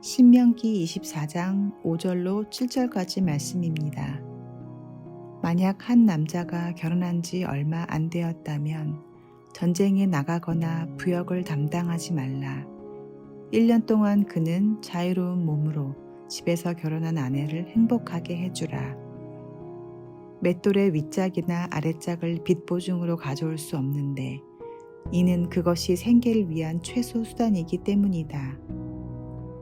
신명기 24장 5절로 7절까지 말씀입니다. 만약 한 남자가 결혼한 지 얼마 안 되었다면 전쟁에 나가거나 부역을 담당하지 말라. 1년 동안 그는 자유로운 몸으로 집에서 결혼한 아내를 행복하게 해주라. 맷돌의 윗짝이나 아랫짝을 빚보증으로 가져올 수 없는데 이는 그것이 생계를 위한 최소 수단이기 때문이다.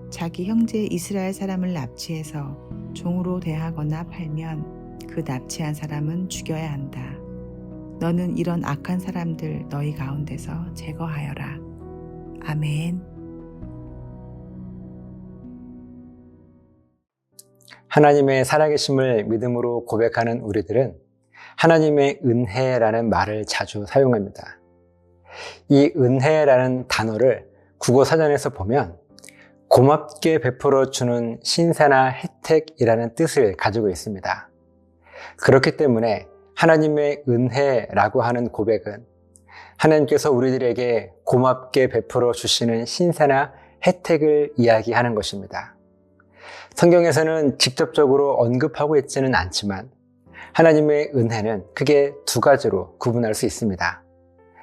자기 형제 이스라엘 사람을 납치해서 종으로 대하거나 팔면 그 납치한 사람은 죽여야 한다. 너는 이런 악한 사람들 너희 가운데서 제거하여라. 아멘. 하나님의 살아계심을 믿음으로 고백하는 우리들은 하나님의 은혜라는 말을 자주 사용합니다. 이 은혜라는 단어를 국어사전에서 보면 고맙게 베풀어 주는 신세나 혜택이라는 뜻을 가지고 있습니다. 그렇기 때문에 하나님의 은혜라고 하는 고백은 하나님께서 우리들에게 고맙게 베풀어 주시는 신세나 혜택을 이야기하는 것입니다. 성경에서는 직접적으로 언급하고 있지는 않지만 하나님의 은혜는 크게 두 가지로 구분할 수 있습니다.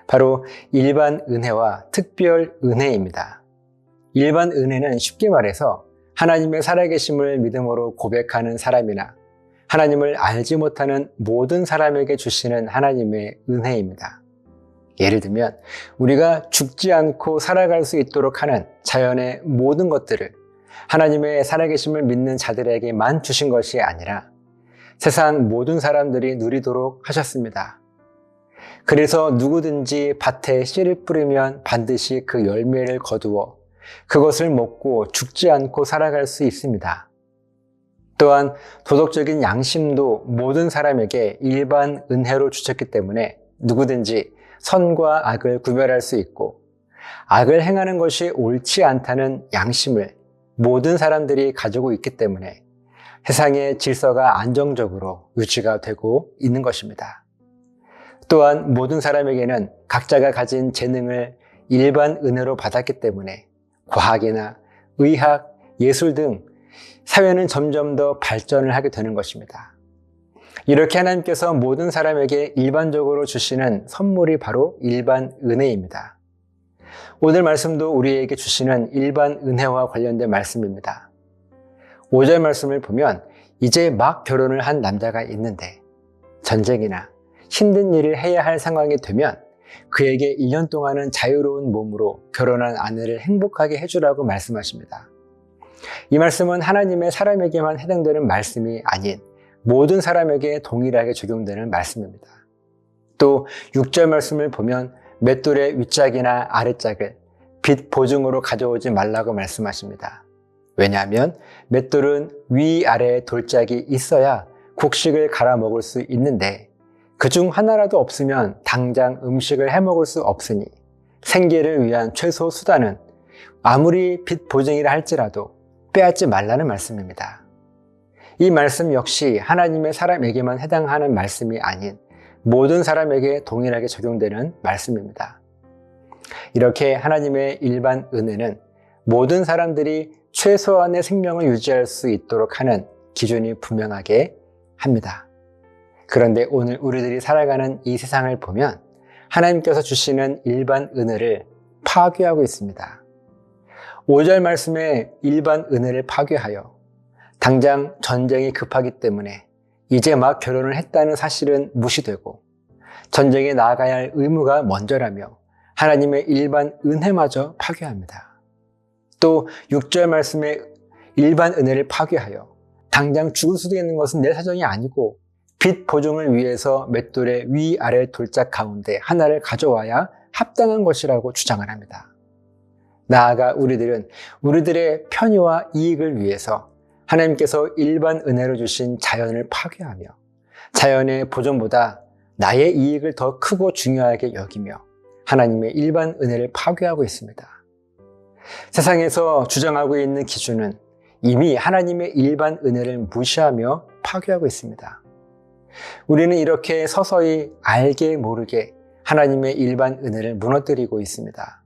바로 일반 은혜와 특별 은혜입니다. 일반 은혜는 쉽게 말해서 하나님의 살아계심을 믿음으로 고백하는 사람이나 하나님을 알지 못하는 모든 사람에게 주시는 하나님의 은혜입니다. 예를 들면 우리가 죽지 않고 살아갈 수 있도록 하는 자연의 모든 것들을 하나님의 살아계심을 믿는 자들에게만 주신 것이 아니라 세상 모든 사람들이 누리도록 하셨습니다. 그래서 누구든지 밭에 씨를 뿌리면 반드시 그 열매를 거두어 그것을 먹고 죽지 않고 살아갈 수 있습니다. 또한 도덕적인 양심도 모든 사람에게 일반 은혜로 주셨기 때문에 누구든지 선과 악을 구별할 수 있고 악을 행하는 것이 옳지 않다는 양심을 모든 사람들이 가지고 있기 때문에 세상의 질서가 안정적으로 유지가 되고 있는 것입니다. 또한 모든 사람에게는 각자가 가진 재능을 일반 은혜로 받았기 때문에 과학이나 의학, 예술 등 사회는 점점 더 발전을 하게 되는 것입니다. 이렇게 하나님께서 모든 사람에게 일반적으로 주시는 선물이 바로 일반 은혜입니다. 오늘 말씀도 우리에게 주시는 일반 은혜와 관련된 말씀입니다. 5절 말씀을 보면 이제 막 결혼을 한 남자가 있는데 전쟁이나 힘든 일을 해야 할 상황이 되면 그에게 1년 동안은 자유로운 몸으로 결혼한 아내를 행복하게 해주라고 말씀하십니다. 이 말씀은 하나님의 사람에게만 해당되는 말씀이 아닌 모든 사람에게 동일하게 적용되는 말씀입니다. 또 6절 말씀을 보면 맷돌의 윗짝이나 아랫짝을 빚 보증으로 가져오지 말라고 말씀하십니다. 왜냐하면 맷돌은 위아래에 돌짝이 있어야 곡식을 갈아 먹을 수 있는데 그중 하나라도 없으면 당장 음식을 해먹을 수 없으니 생계를 위한 최소 수단은 아무리 빚 보증이라 할지라도 빼앗지 말라는 말씀입니다. 이 말씀 역시 하나님의 사람에게만 해당하는 말씀이 아닌 모든 사람에게 동일하게 적용되는 말씀입니다. 이렇게 하나님의 일반 은혜는 모든 사람들이 최소한의 생명을 유지할 수 있도록 하는 기준이 분명하게 합니다. 그런데 오늘 우리들이 살아가는 이 세상을 보면 하나님께서 주시는 일반 은혜를 파괴하고 있습니다. 5절 말씀에 일반 은혜를 파괴하여 당장 전쟁이 급하기 때문에 이제 막 결혼을 했다는 사실은 무시되고 전쟁에 나아가야 할 의무가 먼저라며 하나님의 일반 은혜마저 파괴합니다. 또 6절 말씀에 일반 은혜를 파괴하여 당장 죽을 수도 있는 것은 내 사정이 아니고 빚 보증을 위해서 맷돌의 위아래 돌짝 가운데 하나를 가져와야 합당한 것이라고 주장을 합니다. 나아가 우리들은 우리들의 편의와 이익을 위해서 하나님께서 일반 은혜로 주신 자연을 파괴하며 자연의 보존보다 나의 이익을 더 크고 중요하게 여기며 하나님의 일반 은혜를 파괴하고 있습니다. 세상에서 주장하고 있는 기준은 이미 하나님의 일반 은혜를 무시하며 파괴하고 있습니다. 우리는 이렇게 서서히 알게 모르게 하나님의 일반 은혜를 무너뜨리고 있습니다.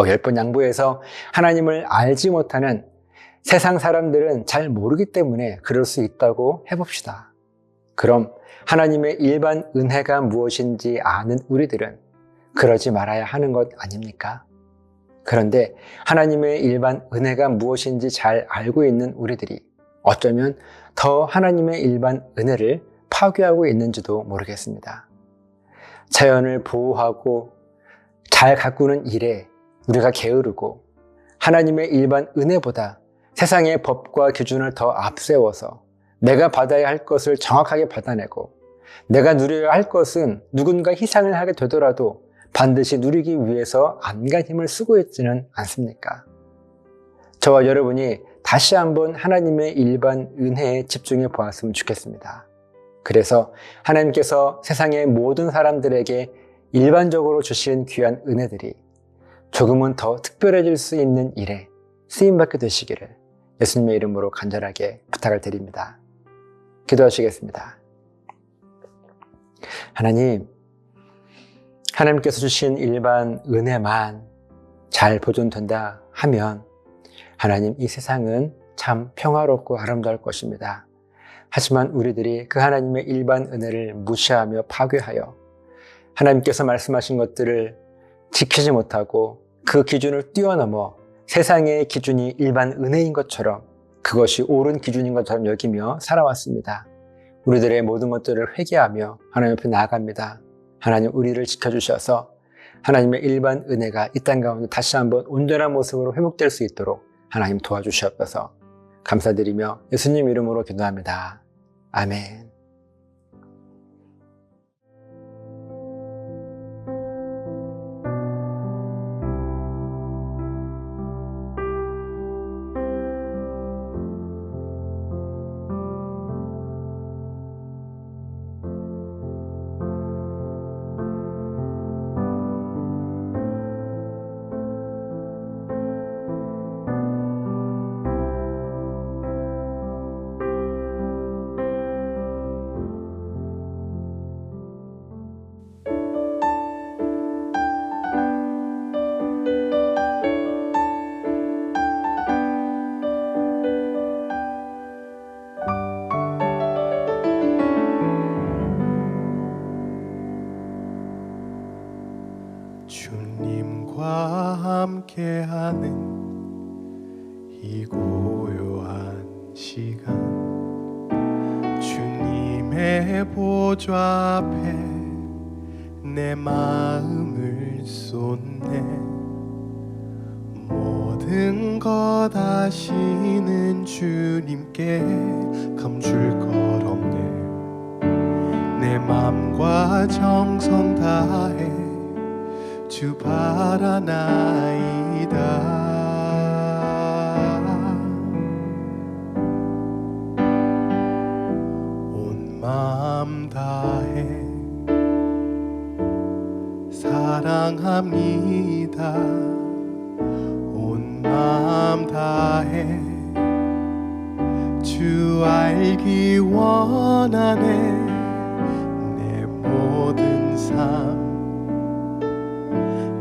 10번 양보해서 하나님을 알지 못하는 세상 사람들은 잘 모르기 때문에 그럴 수 있다고 해봅시다. 그럼 하나님의 일반 은혜가 무엇인지 아는 우리들은 그러지 말아야 하는 것 아닙니까? 그런데 하나님의 일반 은혜가 무엇인지 잘 알고 있는 우리들이 어쩌면 더 하나님의 일반 은혜를 파괴하고 있는지도 모르겠습니다. 자연을 보호하고 잘 가꾸는 일에 우리가 게으르고 하나님의 일반 은혜보다 세상의 법과 기준을 더 앞세워서 내가 받아야 할 것을 정확하게 받아내고 내가 누려야 할 것은 누군가 희생을 하게 되더라도 반드시 누리기 위해서 안간 힘을 쓰고 있지는 않습니까? 저와 여러분이 다시 한번 하나님의 일반 은혜에 집중해 보았으면 좋겠습니다. 그래서 하나님께서 세상의 모든 사람들에게 일반적으로 주신 귀한 은혜들이 조금은 더 특별해질 수 있는 일에 쓰임받게 되시기를 예수님의 이름으로 간절하게 부탁을 드립니다. 기도하시겠습니다. 하나님께서 주신 일반 은혜만 잘 보존된다 하면 하나님, 이 세상은 참 평화롭고 아름다울 것입니다. 하지만 우리들이 그 하나님의 일반 은혜를 무시하며 파괴하여 하나님께서 말씀하신 것들을 지키지 못하고 그 기준을 뛰어넘어 세상의 기준이 일반 은혜인 것처럼 그것이 옳은 기준인 것처럼 여기며 살아왔습니다. 우리들의 모든 것들을 회개하며 하나님 앞에 나아갑니다. 하나님, 우리를 지켜주셔서 하나님의 일반 은혜가 이 땅 가운데 다시 한번 온전한 모습으로 회복될 수 있도록 하나님 도와주시옵소서. 감사드리며 예수님 이름으로 기도합니다. 아멘. 주님과 함께하는 이 고요한 시간, 주님의 보좌 앞에 내 마음을 쏟네. 모든 것 아시는 주님께 감출 것 없네. 내 맘과 정성 다해 주 바라나이다. 온 마음 다해 사랑합니다. 온 마음 다해 주 알기 원하네. 내 모든 삶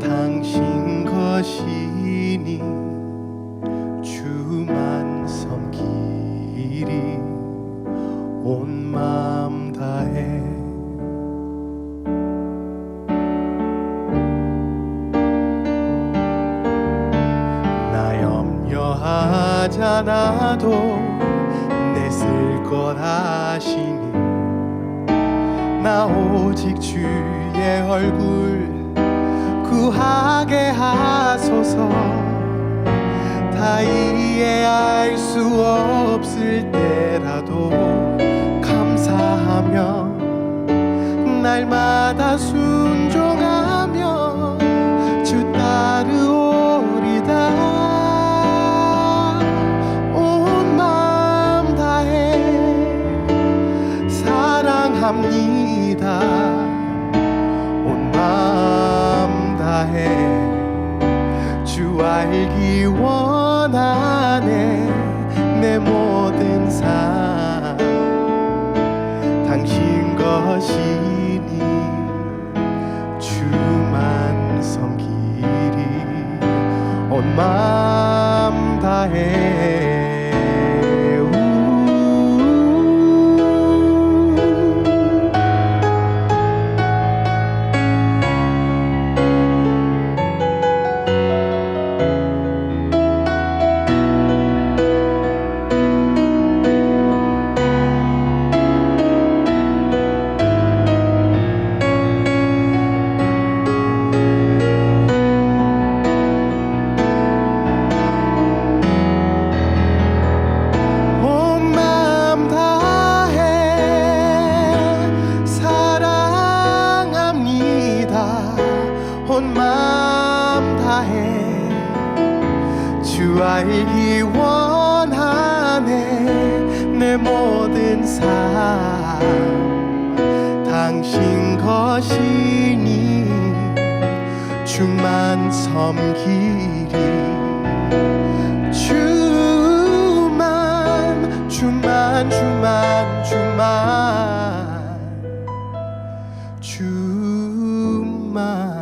당신 것이니 주만 섬기리. 온 마음 다해 나 염려하지 않아도 내 쓸 것 아시니. 나 오직 주의 얼굴 구하게 하소서. 다 이해할 수 없을 때라도 감사하며 날마다 순종하며 주 따르오리다. 온 마음 다해 사랑합니다. 온 마음 다해 주 알기 원하네. 내 모든 삶 당신 것이니 주만 섬기리. 온 마음 다해 주 알기 원하네. 내 모든 삶 당신 것이니 주만 섬기리. 주만 주만 주만 주만 주만